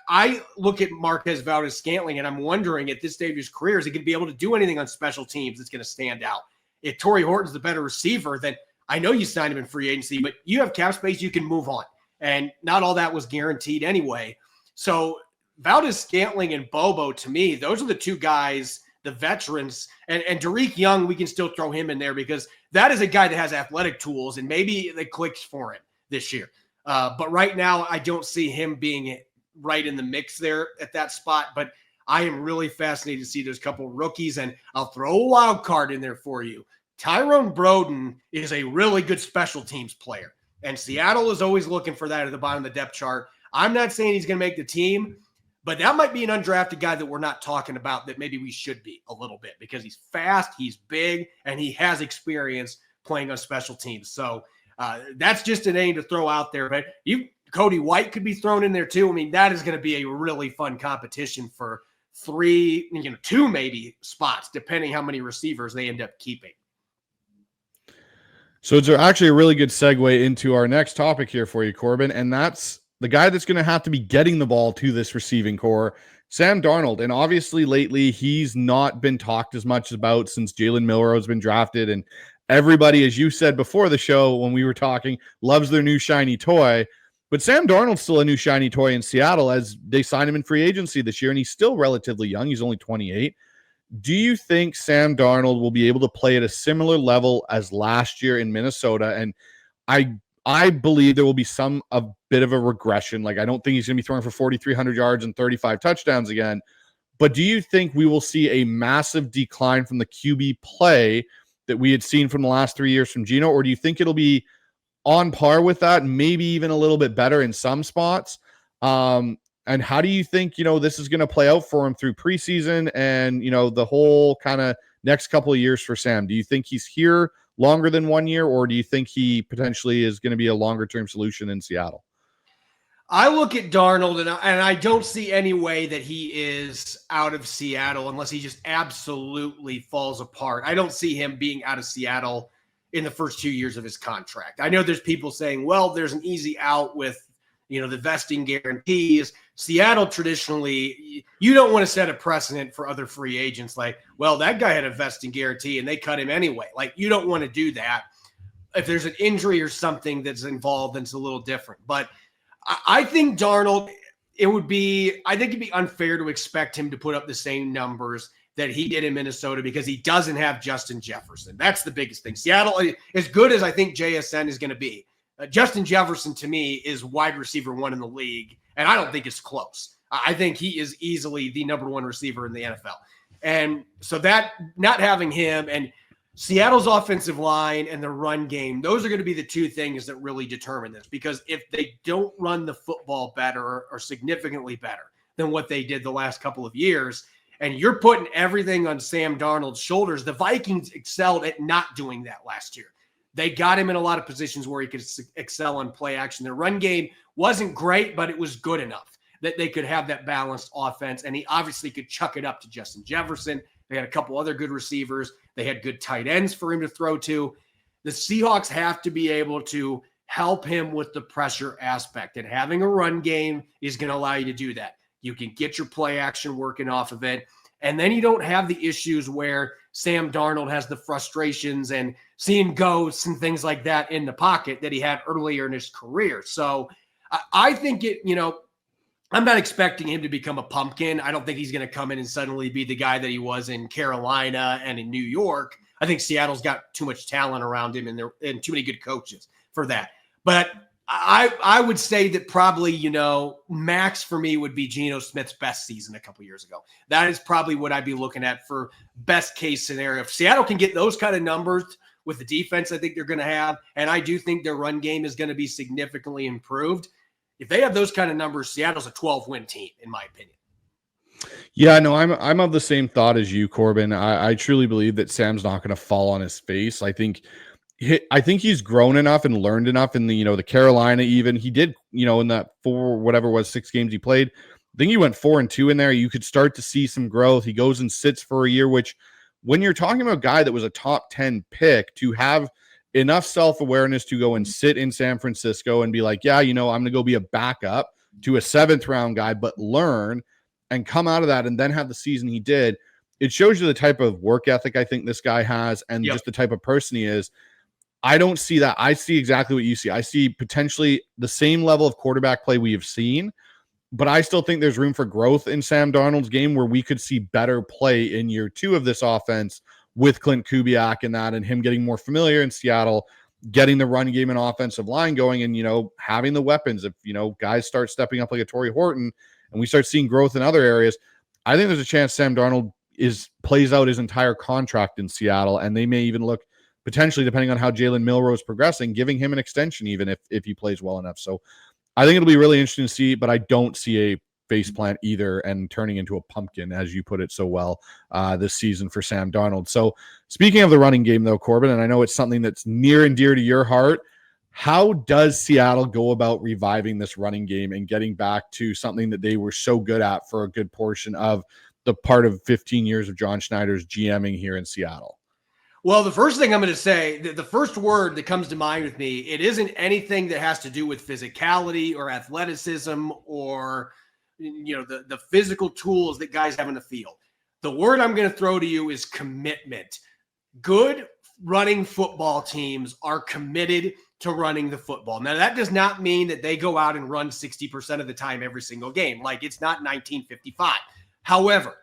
I look at Marquez Valdez-Scantling, and I'm wondering at this stage of his career, is he going to be able to do anything on special teams that's going to stand out? If Torrey Horton's the better receiver, then I know you signed him in free agency, but you have cap space, you can move on. And not all that was guaranteed anyway. So Valdez-Scantling and Bobo, to me, those are the two guys, the veterans. And Derek Young, we can still throw him in there, because that is a guy that has athletic tools, and maybe it clicks for him this year. But right now, I don't see him being right in the mix there at that spot. But I am really fascinated to see those couple rookies, and I'll throw a wild card in there for you. Tyrone Broden is a really good special teams player, and Seattle is always looking for that at the bottom of the depth chart. I'm not saying he's going to make the team, but that might be an undrafted guy that we're not talking about that maybe we should be a little bit, because he's fast, he's big, and he has experience playing on special teams. So that's just a name to throw out there. But Cody White could be thrown in there too. I mean, that is going to be a really fun competition for 2 maybe spots, depending how many receivers they end up keeping. So it's actually a really good segue into our next topic here for you, Corbin, and that's the guy that's going to have to be getting the ball to this receiving core, Sam Darnold. And obviously lately he's not been talked as much about since Jalen Milroe has been drafted, and everybody, as you said before the show when we were talking, loves their new shiny toy. But Sam Darnold's still a new shiny toy in Seattle, as they signed him in free agency this year, and he's still relatively young. He's only 28. Do you think Sam Darnold will be able to play at a similar level as last year in Minnesota? And I believe there will be a bit of a regression. Like, I don't think he's going to be throwing for 4,300 yards and 35 touchdowns again. But do you think we will see a massive decline from the QB play that we had seen from the last 3 years from Geno? Or do you think it'll be on par with that, maybe even a little bit better in some spots? And how do you think, this is going to play out for him through preseason and, the whole kind of next couple of years for Sam? Do you think he's here longer than 1 year, or do you think he potentially is going to be a longer-term solution in Seattle? I look at Darnold, and I don't see any way that he is out of Seattle unless he just absolutely falls apart. I don't see him being out of Seattle in the first 2 years of his contract. I know there's people saying, well, there's an easy out with the vesting guarantees. Seattle traditionally, you don't want to set a precedent for other free agents. Like, well, that guy had a vesting guarantee and they cut him anyway. Like, you don't want to do that. If there's an injury or something that's involved, then it's a little different. But I think Darnold, it'd be unfair to expect him to put up the same numbers that he did in Minnesota because he doesn't have Justin Jefferson. That's the biggest thing. Seattle, as good as I think JSN is going to be, Justin Jefferson to me is wide receiver 1 in the league, and I don't think it's close. I think he is easily the number 1 receiver in the NFL. And so that not having him and Seattle's offensive line and the run game, those are going to be the two things that really determine this, because if they don't run the football better or significantly better than what they did the last couple of years, and you're putting everything on Sam Darnold's shoulders, the Vikings excelled at not doing that last year. They got him in a lot of positions where he could excel on play action. Their run game wasn't great, but it was good enough that they could have that balanced offense, and he obviously could chuck it up to Justin Jefferson. They had a couple other good receivers. They had good tight ends for him to throw to. The Seahawks have to be able to help him with the pressure aspect, and having a run game is going to allow you to do that. You can get your play action working off of it, and then you don't have the issues where Sam Darnold has the frustrations and seeing ghosts and things like that in the pocket that he had earlier in his career. So I think I'm not expecting him to become a pumpkin. I don't think he's going to come in and suddenly be the guy that he was in Carolina and in New York. I think Seattle's got too much talent around him and too many good coaches for that. But I would say that probably, max for me would be Geno Smith's best season a couple years ago. That is probably what I'd be looking at for best case scenario. If Seattle can get those kind of numbers with the defense I think they're going to have, and I do think their run game is going to be significantly improved. If they have those kind of numbers, Seattle's a 12-win team, in my opinion. Yeah, no, I'm of the same thought as you, Corbin. I truly believe that Sam's not going to fall on his face. I think he's grown enough and learned enough in the Carolina. Even he did, in that 6 games he played. I think he went 4-2 in there. You could start to see some growth. He goes and sits for a year, which when you're talking about a guy that was a top 10 pick, to have enough self-awareness to go and sit in San Francisco and be like, yeah, I'm going to go be a backup to a 7th round guy, but learn and come out of that and then have the season he did. It shows you the type of work ethic I think this guy has, and just the type of person he is. I don't see that. I see exactly what you see. I see potentially the same level of quarterback play we have seen, but I still think there's room for growth in Sam Darnold's game where we could see better play in year 2 of this offense with Clint Kubiak and that, and him getting more familiar in Seattle, getting the run game and offensive line going, and, having the weapons. If, guys start stepping up like a Torrey Horton and we start seeing growth in other areas, I think there's a chance Sam Darnold plays out his entire contract in Seattle, and they may even look potentially, depending on how Jalen Milroe is progressing, giving him an extension even if he plays well enough. So I think it'll be really interesting to see, but I don't see a faceplant either and turning into a pumpkin, as you put it so well, this season for Sam Darnold. So speaking of the running game, though, Corbin, and I know it's something that's near and dear to your heart, how does Seattle go about reviving this running game and getting back to something that they were so good at for a good portion of the part of 15 years of John Schneider's GMing here in Seattle? Well, the first thing I'm going to say, the first word that comes to mind with me, it isn't anything that has to do with physicality or athleticism or the physical tools that guys have in the field. The word I'm going to throw to you is commitment. Good running football teams are committed to running the football. Now, that does not mean that they go out and run 60% of the time every single game. Like, it's not 1955. However,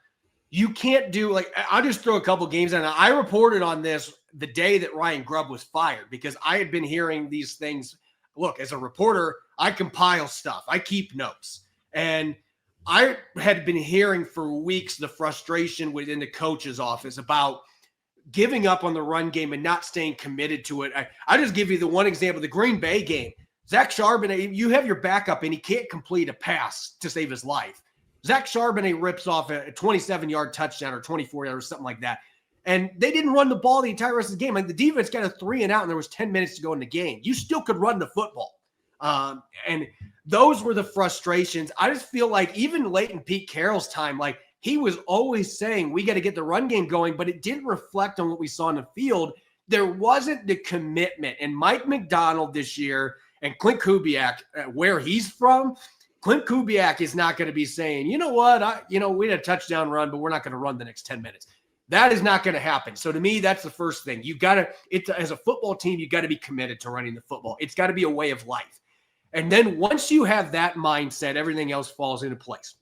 you can't do, I'll just throw a couple games in. I reported on this the day that Ryan Grubb was fired because I had been hearing these things. Look, as a reporter, I compile stuff. I keep notes. And I had been hearing for weeks the frustration within the coach's office about giving up on the run game and not staying committed to it. I just give you the one example, the Green Bay game. Zach Charbonnet, you have your backup and he can't complete a pass to save his life. Zach Charbonnet rips off a 27-yard touchdown or 24-yard or something like that. And they didn't run the ball the entire rest of the game. Like, the defense got a 3-and-out and there was 10 minutes to go in the game. You still could run the football. And those were the frustrations. I just feel like even late in Pete Carroll's time, he was always saying, we got to get the run game going, but it didn't reflect on what we saw in the field. There wasn't the commitment. And Mike McDonald this year and Clint Kubiak, where he's from, Clint Kubiak is not going to be saying, you know what, we had a touchdown run, but we're not going to run the next 10 minutes. That is not going to happen. So to me, that's the first thing. You got to, as a football team, you got to be committed to running the football. It's got to be a way of life. And then once you have that mindset, everything else falls into place.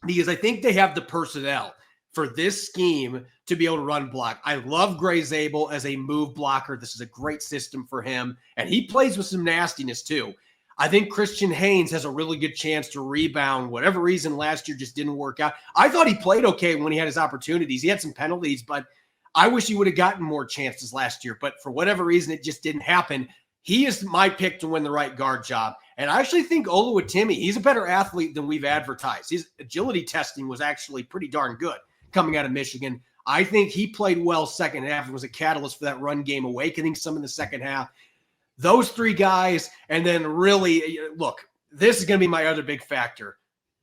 Because I think they have the personnel for this scheme to be able to run block. I love Gray Zabel as a move blocker. This is a great system for him. And he plays with some nastiness too. I think Christian Haynes has a really good chance to rebound. Whatever reason last year just didn't work out. I thought he played okay when he had his opportunities. He had some penalties, but I wish he would have gotten more chances last year. But for whatever reason, it just didn't happen. He is my pick to win the right guard job. And I actually think Oluwatimi, he's a better athlete than we've advertised. His agility testing was actually pretty darn good coming out of Michigan. I think he played well second half and was a catalyst for that run game, awakening some in the second half. Those three guys, and then really, look, this is going to be my other big factor,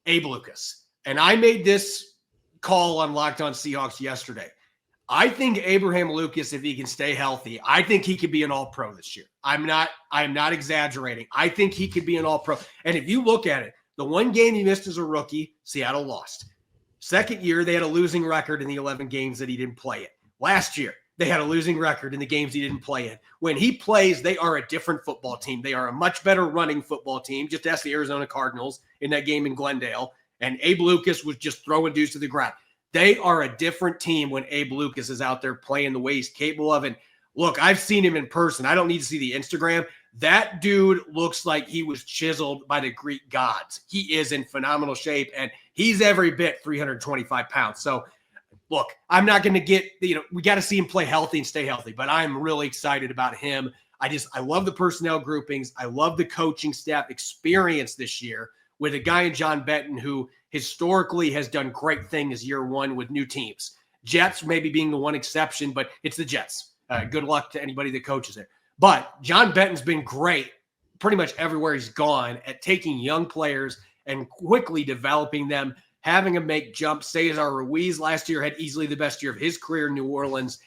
Abe Lucas. And I made this call on Locked On Seahawks yesterday. I think Abraham Lucas, if he can stay healthy, I think he could be an all-pro this year. I'm not exaggerating. I think he could be an all-pro. And if you look at it, the one game he missed as a rookie, Seattle lost. Second year, they had a losing record in the 11 games that he didn't play in. Last year, they had a losing record in the games he didn't play in. When he plays, they are a different football team. They are a much better running football team. Just ask the Arizona Cardinals in that game in Glendale. And Abe Lucas was just throwing dudes to the ground. They are a different team when Abe Lucas is out there playing the way he's capable of. And look, I've seen him in person. I don't need to see the Instagram. That dude looks like he was chiseled by the Greek gods. He is in phenomenal shape, and he's every bit 325 pounds. So, look, I'm not going to get, we got to see him play healthy and stay healthy, but I'm really excited about him. I love the personnel groupings. I love the coaching staff experience this year with a guy in John Benton who historically has done great things year one with new teams. Jets maybe being the one exception, but it's the Jets. Good luck to anybody that coaches it. But John Benton's been great pretty much everywhere he's gone at taking young players and quickly developing them, having them make jumps. Cesar Ruiz last year had easily the best year of his career in New Orleans.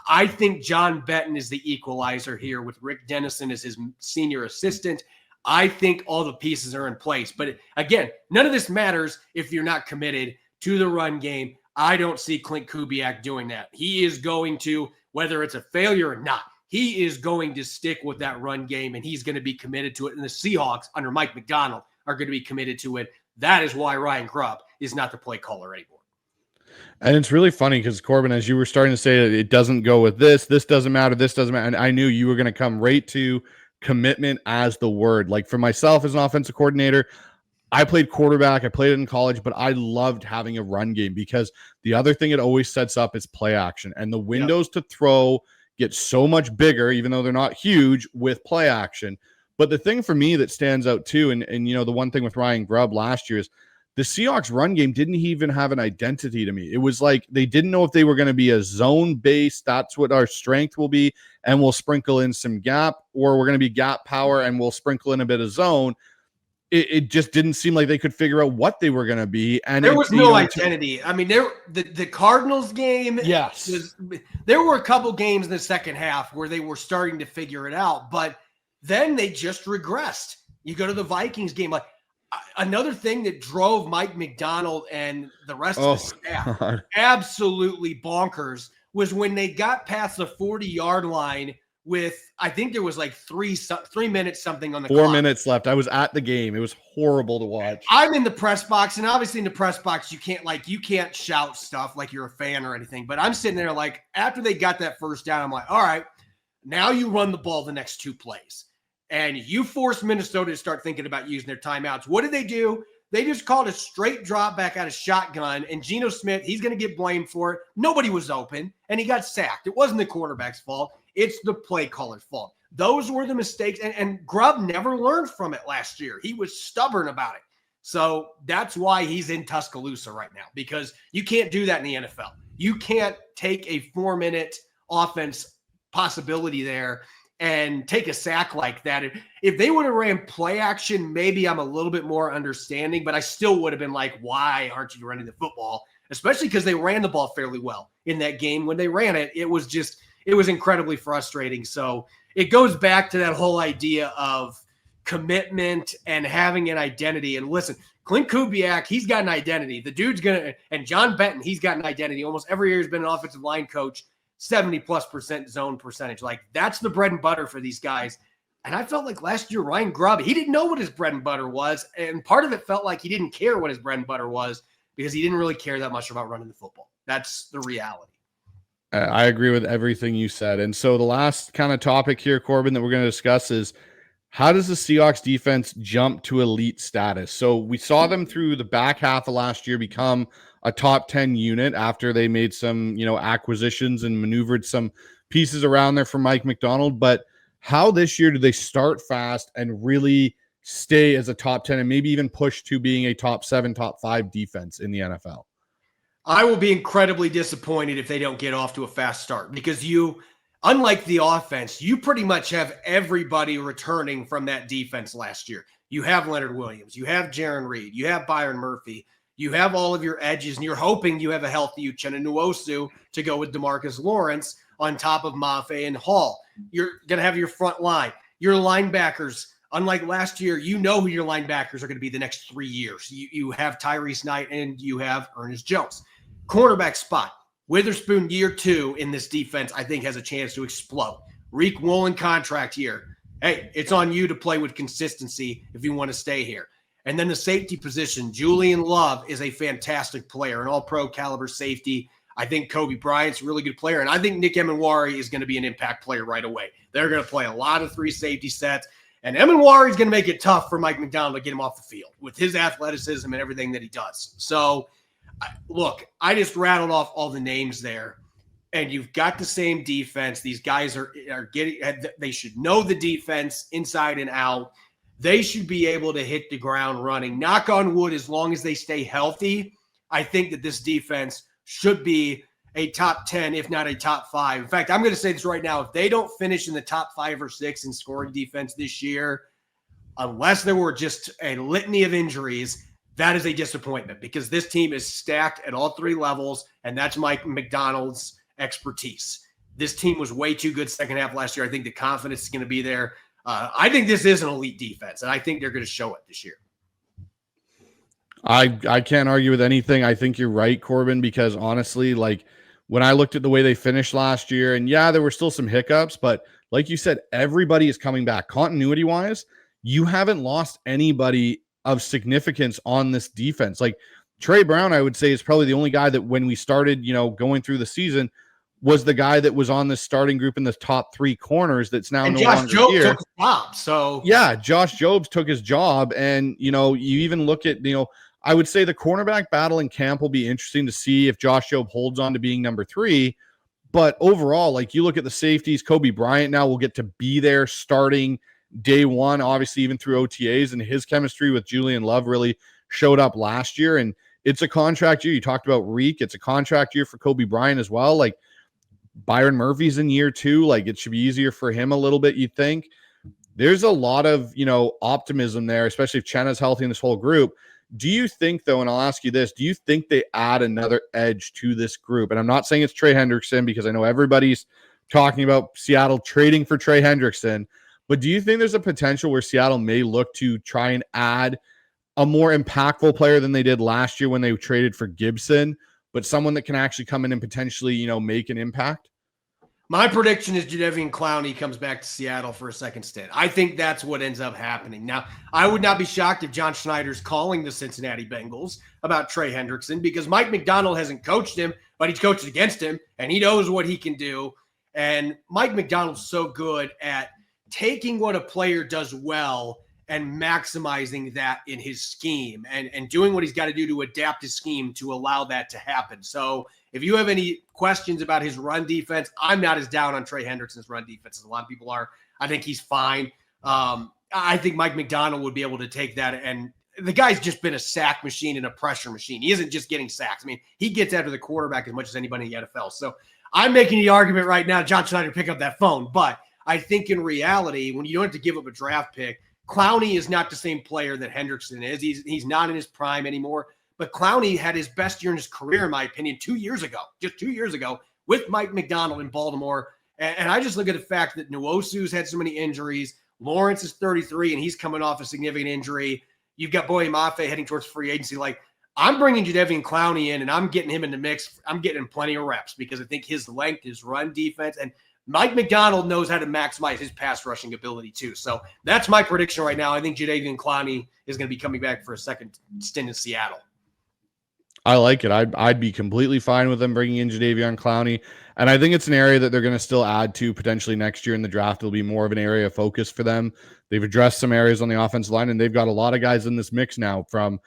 I think John Benton is the equalizer here with Rick Dennison as his senior assistant. I think all the pieces are in place. But again, none of this matters if you're not committed to the run game. I don't see Clint Kubiak doing that. He is going to, whether it's a failure or not, he is going to stick with that run game, and he's going to be committed to it. And the Seahawks under Mike McDonald are going to be committed to it. That is why Ryan Grubb is not the play caller anymore. And it's really funny because, Corbin, as you were starting to say that it doesn't go with this doesn't matter, this doesn't matter. And I knew you were going to come right to commitment as the word. Like for myself as an offensive coordinator, I played quarterback, I played it in college, but I loved having a run game because the other thing it always sets up is play action. And the windows to throw get so much bigger, even though they're not huge, with play action. But the thing for me that stands out too, and the one thing with Ryan Grubb last year is the Seahawks run game didn't even have an identity to me. It was like they didn't know if they were going to be a zone based, that's what our strength will be, and we'll sprinkle in some gap, or we're going to be gap power and we'll sprinkle in a bit of zone. It just didn't seem like they could figure out what they were going to be. And there was no identity. I mean, the Cardinals game. Yes. There were a couple games in the second half where they were starting to figure it out, but then they just regressed. You go to the Vikings game. Like another thing that drove Mike McDonald and the rest of the staff absolutely bonkers was when they got past the 40-yard line with, I think there was like 3 minutes something on the 4 clock. minutes left. I was at the game. It was horrible to watch. I'm in the press box, and obviously in the press box, you can't shout stuff like you're a fan or anything. But I'm sitting there like, after they got that first down, I'm like, all right, now you run the ball the next 2 plays. And you force Minnesota to start thinking about using their timeouts. What did they do? They just called a straight drop back out of shotgun, and Geno Smith, he's going to get blamed for it. Nobody was open, and he got sacked. It wasn't the quarterback's fault. It's the play caller's fault. Those were the mistakes, and Grubb never learned from it last year. He was stubborn about it. So that's why he's in Tuscaloosa right now, because you can't do that in the NFL. You can't take a 4-minute offense possibility there and take a sack like that. If they would have ran play action, maybe I'm a little bit more understanding, but I still would have been like, why aren't you running the football? Especially because they ran the ball fairly well in that game. When they ran it, it was incredibly frustrating. So it goes back to that whole idea of commitment and having an identity. And listen, Clint Kubiak, he's got an identity. The dude's and John Benton, he's got an identity. Almost every year he's been an offensive line coach. 70+% zone percentage. Like that's the bread and butter for these guys. And I felt like last year, Ryan Grubb, he didn't know what his bread and butter was. And part of it felt like he didn't care what his bread and butter was because he didn't really care that much about running the football. That's the reality. I agree with everything you said. And so the last kind of topic here, Corbin, that we're going to discuss is how does the Seahawks defense jump to elite status? So we saw them through the back half of last year become a top 10 unit after they made some, acquisitions and maneuvered some pieces around there for Mike McDonald. But how this year do they start fast and really stay as a top 10 and maybe even push to being a top 7, top 5 defense in the NFL? I will be incredibly disappointed if they don't get off to a fast start because unlike the offense, you pretty much have everybody returning from that defense last year. You have Leonard Williams, you have Jaron Reed, you have Byron Murphy, you have all of your edges, and you're hoping you have a healthy Uchenna Nwosu to go with DeMarcus Lawrence on top of Mafe and Hall. You're going to have your front line, your linebackers. Unlike last year, you know who your linebackers are going to be the next 3 years. You have Tyrese Knight and you have Ernest Jones. Cornerback spot, Witherspoon year 2 in this defense, I think has a chance to explode. Reek Woolen contract year. Hey, it's on you to play with consistency if you want to stay here. And then the safety position, Julian Love is a fantastic player, an all-pro caliber safety. I think Kobe Bryant's a really good player, and I think Nick Emenwari is going to be an impact player right away. They're going to play a lot of 3 safety sets, and Emenwari is going to make it tough for Mike McDonald to get him off the field with his athleticism and everything that he does. So, look, I just rattled off all the names there, and you've got the same defense. These guys are getting – they should know the defense inside and out. They should be able to hit the ground running. Knock on wood, as long as they stay healthy, I think that this defense should be a top 10, if not a top 5. In fact, I'm going to say this right now. If they don't finish in the top 5 or 6 in scoring defense this year, unless there were just a litany of injuries – that is a disappointment because this team is stacked at all 3 levels, and that's Mike McDonald's expertise. This team was way too good second half last year. I think the confidence is going to be there. I think this is an elite defense, and I think they're going to show it this year. I can't argue with anything. I think you're right, Corbin, because honestly, like when I looked at the way they finished last year, and yeah, there were still some hiccups, but like you said, everybody is coming back. Continuity-wise, you haven't lost anybody of significance on this defense. Like Trey Brown, I would say, is probably the only guy that when we started, going through the season was the guy that was on the starting group in the top 3 corners that's now no Josh longer Jobs here. took his job, so yeah, Josh Jobs took his job. And, you even look at, I would say the cornerback battle in camp will be interesting to see if Josh Jobe holds on to being number 3. But overall, like you look at the safeties, Kobe Bryant now will get to be there starting day one, obviously even through OTAs, and his chemistry with Julian Love really showed up last year. And it's a contract year. You talked about Reek. It's a contract year for Kobe Bryant as well. Like Byron Murphy's in year 2. Like it should be easier for him a little bit, you'd think. There's a lot of, optimism there, especially if Chenna's healthy in this whole group. Do you think, though, and I'll ask you this, do you think they add another edge to this group? And I'm not saying it's Trey Hendrickson because I know everybody's talking about Seattle trading for Trey Hendrickson. But do you think there's a potential where Seattle may look to try and add a more impactful player than they did last year when they traded for Gibson, but someone that can actually come in and potentially, make an impact? My prediction is Jadeveon Clowney comes back to Seattle for a second stint. I think that's what ends up happening. Now, I would not be shocked if John Schneider's calling the Cincinnati Bengals about Trey Hendrickson because Mike McDonald hasn't coached him, but he's coached against him, and he knows what he can do. And Mike McDonald's so good at taking what a player does well and maximizing that in his scheme and doing what he's got to do to adapt his scheme to allow that to happen. So if you have any questions about his run defense, I'm not as down on Trey Hendrickson's run defense as a lot of people are. I think he's fine. I think Mike McDonald would be able to take that. And the guy's just been a sack machine and a pressure machine. He isn't just getting sacks. I mean, he gets after the quarterback as much as anybody in the NFL. So I'm making the argument right now, John Schneider, pick up that phone. But I think in reality, when you don't have to give up a draft pick, Clowney is not the same player that Hendrickson is. He's not in his prime anymore. But Clowney had his best year in his career, in my opinion, 2 years ago, just 2 years ago, with Mike McDonald in Baltimore. And I just look at the fact that Nwosu's had so many injuries. Lawrence is 33, and he's coming off a significant injury. You've got Boye Mafe heading towards free agency. Like, I'm bringing Jadeveon Clowney in, and I'm getting him in the mix. I'm getting him plenty of reps because I think his length, his run defense, and Mike McDonald knows how to maximize his pass rushing ability too. So that's my prediction right now. I think Jadeveon Clowney is going to be coming back for a second stint in Seattle. I like it. I'd be completely fine with them bringing in Jadeveon Clowney. And I think it's an area that they're going to still add to potentially next year in the draft. It'll be more of an area of focus for them. They've addressed some areas on the offensive line, and they've got a lot of guys in this mix now, from,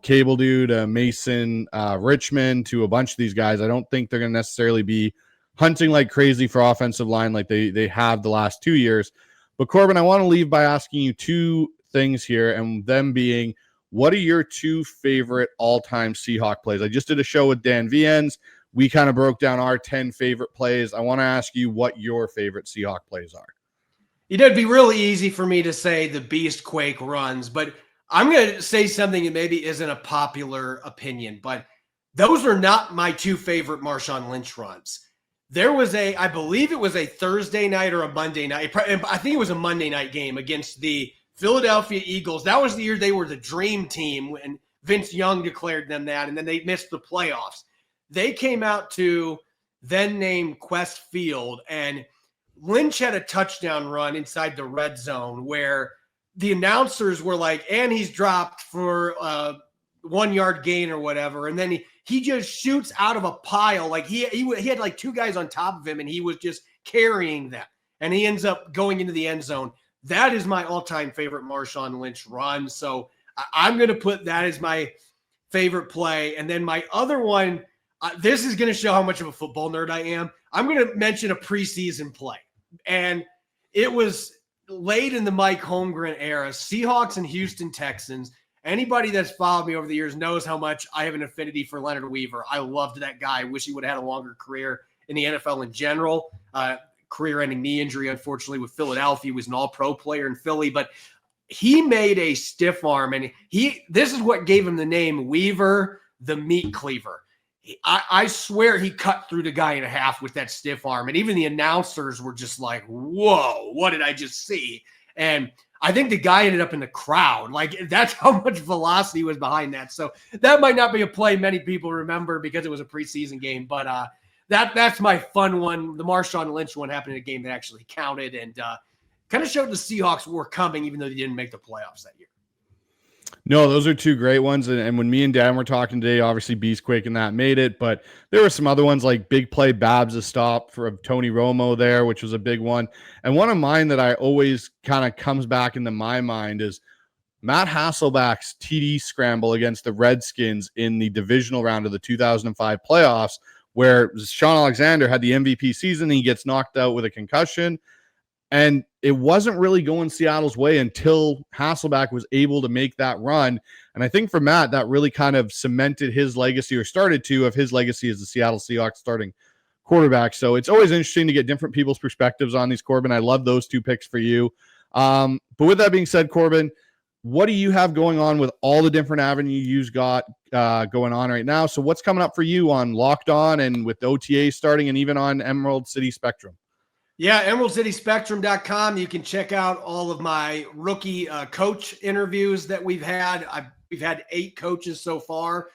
Cable Dude to Mason Richmond to a bunch of these guys. I don't think they're going to necessarily be hunting like crazy for offensive line like they have the last 2 years. But Corbin, I want to leave by asking you two things here, and them being, what are your two favorite all-time Seahawk plays? I just did a show with Dan Viens. We kind of broke down our 10 favorite plays. I want to ask you what your favorite Seahawk plays are. It'd be really easy for me to say the Beast Quake runs, but I'm going to say something that maybe isn't a popular opinion, but those are not my two favorite Marshawn Lynch runs. There was I believe it was a Thursday night or a Monday night. I think it was a Monday night game against the Philadelphia Eagles. That was the year they were the dream team when Vince Young declared them that, and then they missed the playoffs. They came out to then named Quest Field, and Lynch had a touchdown run inside the red zone where the announcers were like, and he's dropped for 1 yard gain or whatever. And then he just shoots out of a pile. Like he had like two guys on top of him, and he was just carrying them. And he ends up going into the end zone. That is my all-time favorite Marshawn Lynch run. So I'm going to put that as my favorite play. And then my other one, this is going to show how much of a football nerd I am. I'm going to mention a preseason play. And it was late in the Mike Holmgren era, Seahawks and Houston Texans. Anybody that's followed me over the years knows how much I have an affinity for Leonard Weaver. I loved that guy. I wish he would have had a longer career in the NFL in general. Career-ending knee injury, unfortunately, with Philadelphia. He was an all-pro player in Philly, but he made a stiff arm, and this is what gave him the name Weaver the Meat Cleaver. I swear he cut through the guy in half with that stiff arm, and even the announcers were just like, whoa, what did I just see? And I think the guy ended up in the crowd. Like, that's how much velocity was behind that. So that might not be a play many people remember because it was a preseason game, but that's my fun one. The Marshawn Lynch one happened in a game that actually counted, and kind of showed the Seahawks were coming, even though they didn't make the playoffs that year. No, those are two great ones. And when me and Dan were talking today, obviously Beastquake and that made it, but there were some other ones like big play Babs a stop for Tony Romo there, which was a big one. And one of mine that I always kind of comes back into my mind is Matt Hasselbeck's TD scramble against the Redskins in the divisional round of the 2005 playoffs, where Sean Alexander had the MVP season and he gets knocked out with a concussion. And it wasn't really going Seattle's way until Hasselbeck was able to make that run. And I think for Matt, that really kind of cemented his legacy, or started to, of his legacy as the Seattle Seahawks starting quarterback. So it's always interesting to get different people's perspectives on these, Corbin. I love those two picks for you. But with that being said, Corbin, what do you have going on with all the different avenues you've got going on right now? So what's coming up for you on Locked On and with the OTA starting, and even on Emerald City Spectrum? Yeah, emeraldcityspectrum.com. You can check out all of my rookie coach interviews that we've had. We've had 8 coaches so far.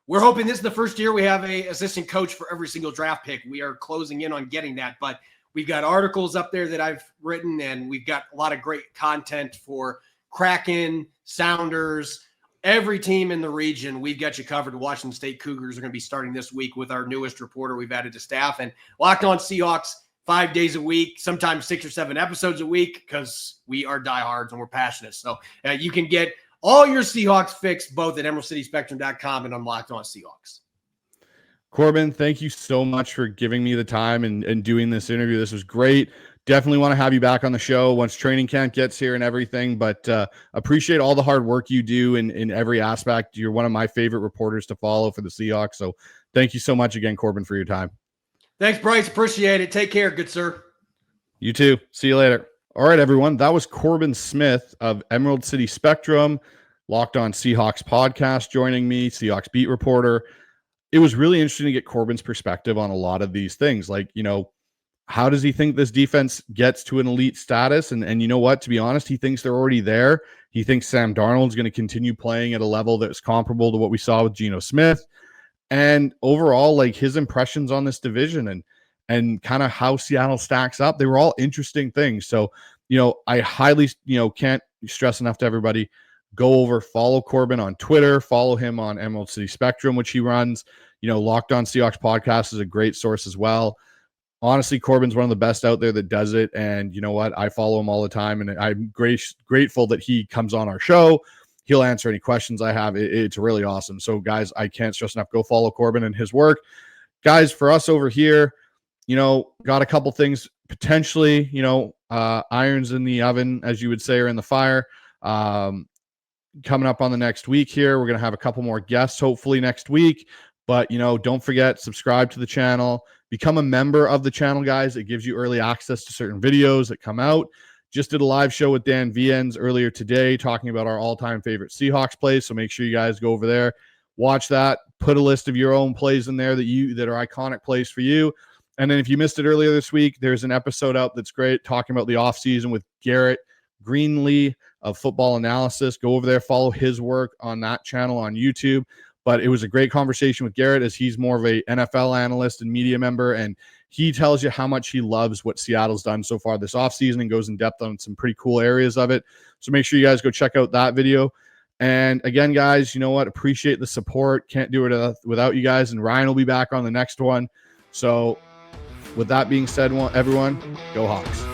We're hoping this is the first year we have an assistant coach for every single draft pick. We are closing in on getting that, but we've got articles up there that I've written, and we've got a lot of great content for Kraken, Sounders, every team in the region. We've got you covered. The Washington State Cougars are going to be starting this week with our newest reporter we've added to staff, and Locked On Seahawks 5 days a week, sometimes 6 or 7 episodes a week, because we are diehards and we're passionate. So you can get all your Seahawks fixed both at emeraldcityspectrum.com and on Locked On Seahawks. Corbin, thank you so much for giving me the time and doing this interview. This was great. Definitely want to have you back on the show once training camp gets here and everything, but appreciate all the hard work you do in every aspect. You're one of my favorite reporters to follow for the Seahawks. So thank you so much again, Corbin, for your time. Thanks, Bryce. Appreciate it. Take care. Good, sir. You too. See you later. All right, everyone. That was Corbin Smith of Emerald City Spectrum, Locked On Seahawks podcast, joining me, Seahawks beat reporter. It was really interesting to get Corbin's perspective on a lot of these things. Like, how does he think this defense gets to an elite status? And you know what? To be honest, he thinks they're already there. He thinks Sam Darnold is going to continue playing at a level that's comparable to what we saw with Geno Smith. And overall, like, his impressions on this division and kind of how Seattle stacks up, they were all interesting things. So, I highly, can't stress enough to everybody, go over, follow Corbin on Twitter, follow him on Emerald City Spectrum, which he runs. Locked On Seahawks podcast is a great source as well. Honestly, Corbin's one of the best out there that does it. And you know what? I follow him all the time, and I'm grateful that he comes on our show. He'll answer any questions I have. It's really awesome. So, guys, I can't stress enough. Go follow Corbin and his work. Guys, for us over here, got a couple things potentially, irons in the oven, as you would say, or in the fire. Coming up on the next week here, we're going to have a couple more guests, hopefully next week. But, don't forget, subscribe to the channel. Become a member of the channel, guys. It gives you early access to certain videos that come out. Just did a live show with Dan Viens earlier today talking about our all-time favorite Seahawks plays. So make sure you guys go over there, watch that, put a list of your own plays in there that are iconic plays for you. And then if you missed it earlier this week, there's an episode out that's great talking about the offseason with Garrett Greenlee of Football Analysis. Go over there, follow his work on that channel on YouTube. But it was a great conversation with Garrett, as he's more of a NFL analyst and media member, and he tells you how much he loves what Seattle's done so far this offseason and goes in depth on some pretty cool areas of it. So make sure you guys go check out that video. And again, guys, you know what? Appreciate the support. Can't do it without you guys. And Ryan will be back on the next one. So with that being said, everyone, go Hawks.